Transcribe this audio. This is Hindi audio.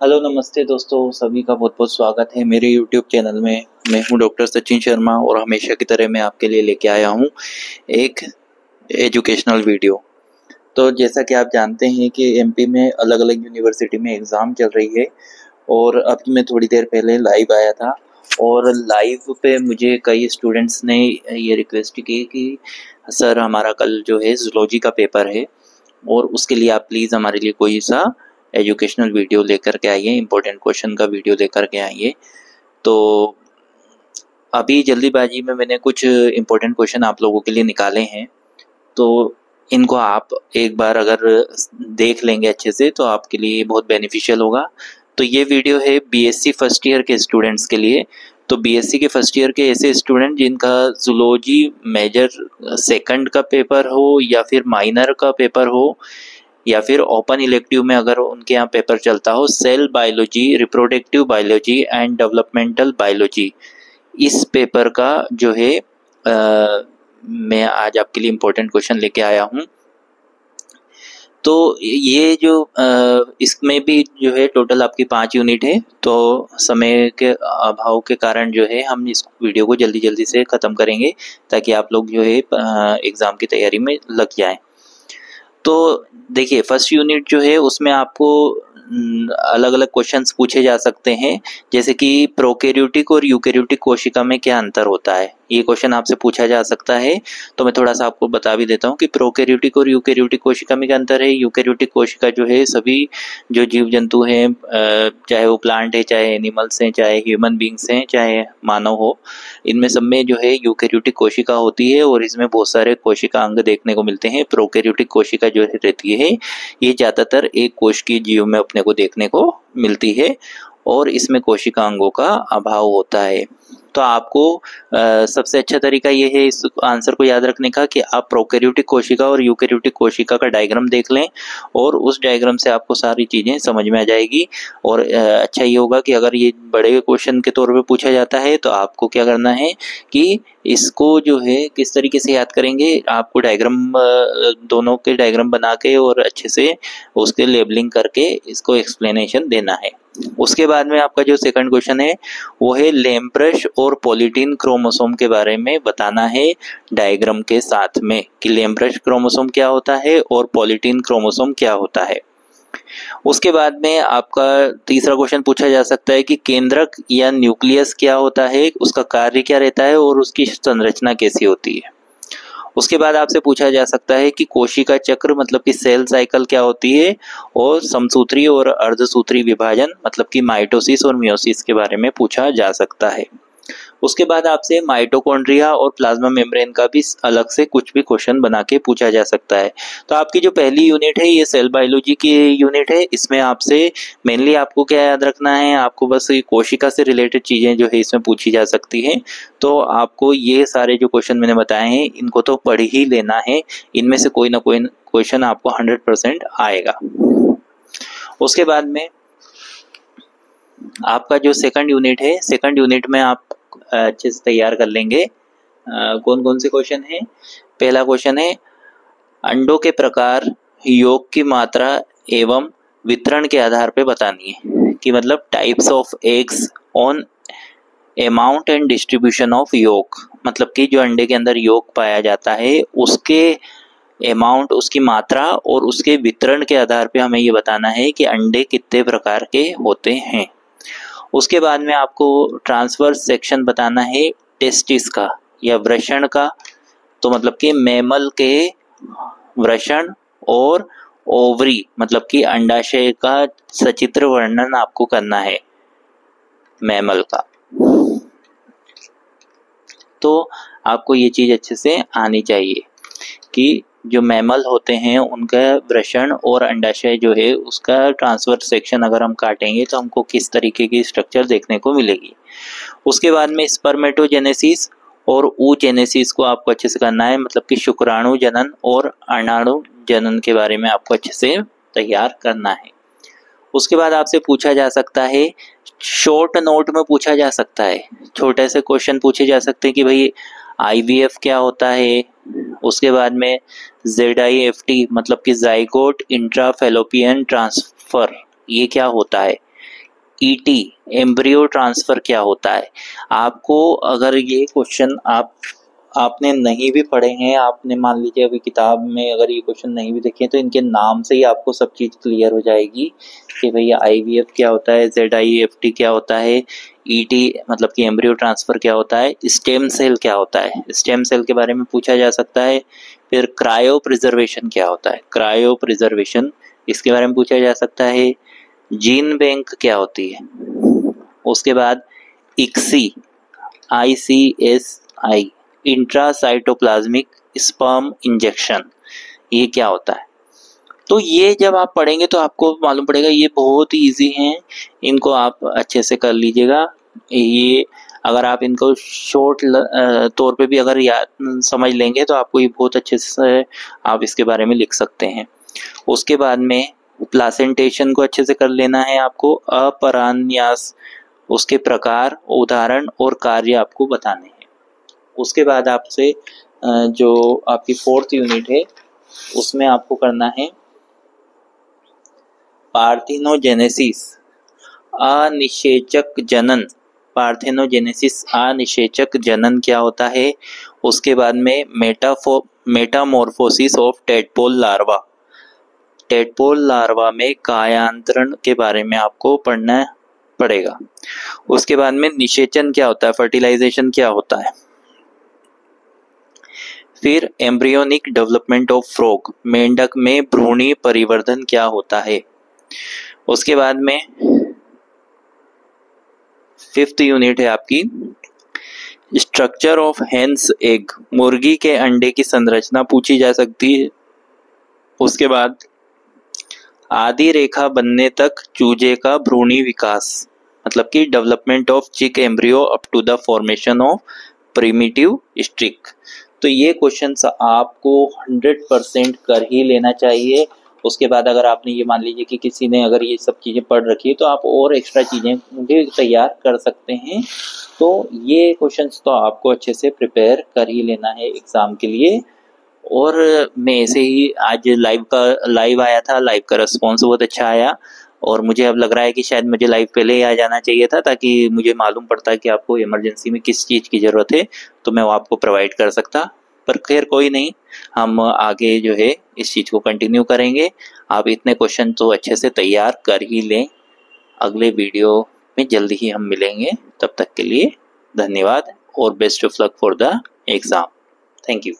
हेलो नमस्ते दोस्तों, सभी का बहुत बहुत स्वागत है मेरे यूट्यूब चैनल में। मैं हूं डॉक्टर सचिन शर्मा और हमेशा की तरह मैं आपके लिए लेके आया हूं एक एजुकेशनल वीडियो। तो जैसा कि आप जानते हैं कि एमपी में अलग अलग यूनिवर्सिटी में एग्ज़ाम चल रही है और अभी मैं थोड़ी देर पहले लाइव आया था और लाइव पे मुझे कई स्टूडेंट्स ने ये रिक्वेस्ट की कि सर हमारा कल जो है जूलॉजी का पेपर है और उसके लिए आप प्लीज़ हमारे लिए कोई सा एजुकेशनल वीडियो लेकर के आइए, इम्पोर्टेंट क्वेश्चन का वीडियो लेकर के आइए। तो अभी जल्दीबाजी में मैंने कुछ इम्पोर्टेंट क्वेश्चन आप लोगों के लिए निकाले हैं, तो इनको आप एक बार अगर देख लेंगे अच्छे से तो आपके लिए बहुत बेनिफिशियल होगा। तो ये वीडियो है बीएससी फर्स्ट ईयर के स्टूडेंट्स के लिए। तो बीएससी के फर्स्ट ईयर के ऐसे स्टूडेंट जिनका जूलॉजी मेजर सेकंड का पेपर हो या फिर माइनर का पेपर हो या फिर ओपन इलेक्टिव में अगर उनके यहाँ पेपर चलता हो, cell biology, reproductive biology and developmental biology, इस पेपर का जो है मैं आज आपके लिए इम्पोर्टेंट क्वेश्चन लेके आया हूँ। तो ये जो इसमें भी जो है टोटल आपकी 5 यूनिट है। तो समय के अभाव के कारण जो है हम इस वीडियो को जल्दी जल्दी से ख़त्म करेंगे ताकि आप लोग जो है एग्ज़ाम की तैयारी में लग जाएं। तो देखिए फर्स्ट यूनिट जो है उसमें आपको अलग अलग क्वेश्चंस पूछे जा सकते हैं, जैसे कि प्रोकैरियोटिक और यूकैरियोटिक कोशिका में क्या अंतर होता है, ये क्वेश्चन आपसे पूछा जा सकता है। तो मैं थोड़ा सा आपको बता भी देता हूँ कि प्रोकैरियोटिक और यूकैरियोटिक कोशिका में क्या अंतर है। यूकैरियोटिक कोशिका जो है सभी जो जीव जंतु हैं, चाहे वो प्लांट है, चाहे एनिमल्स हैं, चाहे ह्यूमन बींग्स हैं, चाहे मानव हो, इनमें सब में जो है यूकैरियोटिक कोशिका होती है और इसमें बहुत सारे कोशिका अंग देखने को मिलते हैं। प्रोकैरियोटिक कोशिका जो रहती है ये ज़्यादातर एक कोश की जीव में अपने को देखने को मिलती है और इसमें कोशिका अंगों का अभाव होता है। तो आपको सबसे अच्छा तरीका ये है इस आंसर को याद रखने का कि आप प्रोकैरियोटिक कोशिका और यूकैरियोटिक कोशिका का डायग्राम देख लें और उस डायग्राम से आपको सारी चीज़ें समझ में आ जाएगी। और अच्छा ये होगा कि अगर ये बड़े क्वेश्चन के तौर पे पूछा जाता है तो आपको क्या करना है कि इसको जो है किस तरीके से याद करेंगे, आपको डायग्राम दोनों के डायग्राम बना के और अच्छे से उसके लेबलिंग करके इसको एक्सप्लेनेशन देना है। उसके बाद में आपका जो सेकंड क्वेश्चन है वो है लैम्प्रश और पॉलीटीन क्रोमोसोम के बारे में बताना है डायग्राम के साथ में कि लैम्प्रश क्रोमोसोम क्या होता है और पॉलीटीन क्रोमोसोम क्या होता है। उसके बाद में आपका तीसरा क्वेश्चन पूछा जा सकता है कि केंद्रक या न्यूक्लियस क्या होता है, उसका कार्य क्या रहता है और उसकी संरचना कैसी होती है। उसके बाद आपसे पूछा जा सकता है कि कोशिका चक्र मतलब कि सेल साइकिल क्या होती है और समसूत्री और अर्धसूत्री विभाजन मतलब कि माइटोसिस और मियोसिस के बारे में पूछा जा सकता है। उसके बाद आपसे माइटोकॉन्ड्रिया और प्लाज्मा मेम्ब्रेन का भी अलग से कुछ भी क्वेश्चन बना के पूछा जा सकता है। तो आपकी जो पहली यूनिट है ये सेल बायोलॉजी की यूनिट है। इसमें आपसे मेनली आपको क्या याद रखना है, आपको बस कोशिका से रिलेटेड चीज़ें जो है इसमें पूछी जा सकती हैं। तो आपको ये सारे जो क्वेश्चन मैंने बताए हैं इनको तो पढ़ ही लेना है, इनमें से कोई ना कोई क्वेश्चन आपको 100% आएगा। उसके बाद में आपका जो सेकंड यूनिट है, सेकंड यूनिट में आप अच्छे से तैयार कर लेंगे। कौन कौन से क्वेश्चन हैं। पहला क्वेश्चन है अंडों के प्रकार, योग की मात्रा एवं वितरण के आधार पे बतानी है कि मतलब types of eggs on amount and distribution of योग, मतलब कि जो अंडे के अंदर योग पाया जाता है उसके अमाउंट, उसकी मात्रा और उसके वितरण के आधार पे हमें ये बताना है कि अंडे कितने प्रकार के होते हैं। उसके बाद में आपको ट्रांसवर्स सेक्शन बताना है टेस्टिस का या वृषण का, तो मतलब कि मैमल के वृषण और ओवरी मतलब कि अंडाशय का सचित्र वर्णन आपको करना है मैमल का। तो आपको ये चीज़ अच्छे से आनी चाहिए कि जो मैमल होते हैं उनका वृषण और अंडाशय जो है उसका ट्रांसवर्स सेक्शन अगर हम काटेंगे तो हमको किस तरीके की स्ट्रक्चर देखने को मिलेगी। उसके बाद में स्पर्मेटोजेनेसिस और oogenesis को आपको अच्छे से करना है, मतलब कि शुक्राणु जनन और अण्डाणु जनन के बारे में आपको अच्छे से तैयार करना है। उसके बाद आपसे पूछा जा सकता है, शॉर्ट नोट में पूछा जा सकता है, छोटे से क्वेश्चन पूछे जा सकते हैं कि भाई IVF क्या होता है। उसके बाद में ZIFT मतलब कि जाइगोट इंट्राफेलोपियन ट्रांसफर ये क्या होता है। ईटी एम्ब्रियो ट्रांसफर क्या होता है। आपको अगर ये क्वेश्चन आपने नहीं भी पढ़े हैं, आपने मान लीजिए अभी किताब में अगर ये क्वेश्चन नहीं भी देखे तो इनके नाम से ही आपको सब चीज़ क्लियर हो जाएगी कि भैया आईवीएफ क्या होता है, ZIEFT क्या होता है, ईटी मतलब कि एम्ब्रियो ट्रांसफर क्या होता है, स्टेम सेल क्या होता है, स्टेम सेल के बारे में पूछा जा सकता है। फिर क्रायो प्रिजर्वेशन क्या होता है, क्रायो प्रिजर्वेशन इसके बारे में पूछा जा सकता है। जीन बैंक क्या होती है, उसके बाद ICSI ICSI intracytoplasmic sperm injection ये क्या होता है। तो ये जब आप पढ़ेंगे तो आपको मालूम पड़ेगा ये बहुत ही ईजी हैं, इनको आप अच्छे से कर लीजिएगा। ये अगर आप इनको शॉर्ट तौर पे भी अगर याद समझ लेंगे तो आपको ये बहुत अच्छे से आप इसके बारे में लिख सकते हैं। उसके बाद में प्लासेंटेशन को अच्छे से कर लेना है आपको, अपरान्यास उसके प्रकार, उदाहरण और कार्य आपको बताने हैं। उसके बाद आपसे जो आपकी 4th यूनिट है उसमें आपको करना है पार्थेनोजेनेसिस अनिषेचक जनन। पार्थेनोजेनेसिस अनिषेचक जनन क्या होता है। उसके बाद में Metamorphosis of tadpole larva, tadpole larva में कायांतरण के बारे में आपको पढ़ना पड़ेगा। उसके बाद में निषेचन क्या होता है, फर्टिलाइजेशन क्या होता है। फिर एम्ब्रियोनिक डेवलपमेंट ऑफ फ्रॉग, मेंढक में भ्रूणी परिवर्धन क्या होता है। उसके बाद में 5th यूनिट है आपकी स्ट्रक्चर ऑफ हेन्स एग, मुर्गी के अंडे की संरचना पूछी जा सकती है। उसके बाद आदि रेखा बनने तक चूजे का भ्रूणी विकास, मतलब कि development of chick embryo up to the formation of primitive streak. तो ये क्वेश्चंस आपको 100% कर ही लेना चाहिए। उसके बाद अगर आपने ये मान लीजिए कि किसी ने अगर ये सब चीज़ें पढ़ रखी है तो आप और एक्स्ट्रा चीज़ें भी तैयार कर सकते हैं। तो ये क्वेश्चंस तो आपको अच्छे से प्रिपेयर कर ही लेना है एग्ज़ाम के लिए। और मैं ऐसे ही आज लाइव आया था, लाइव का रिस्पॉन्स बहुत अच्छा आया और मुझे अब लग रहा है कि शायद मुझे लाइव पहले ही आ जाना चाहिए था ताकि मुझे मालूम पड़ता कि आपको इमरजेंसी में किस चीज़ की ज़रूरत है तो मैं वो आपको प्रोवाइड कर सकता। पर खैर कोई नहीं, हम आगे जो है इस चीज़ को कंटिन्यू करेंगे। आप इतने क्वेश्चन तो अच्छे से तैयार कर ही लें। अगले वीडियो में जल्दी ही हम मिलेंगे, तब तक के लिए धन्यवाद और best of luck for the exam. Thank you.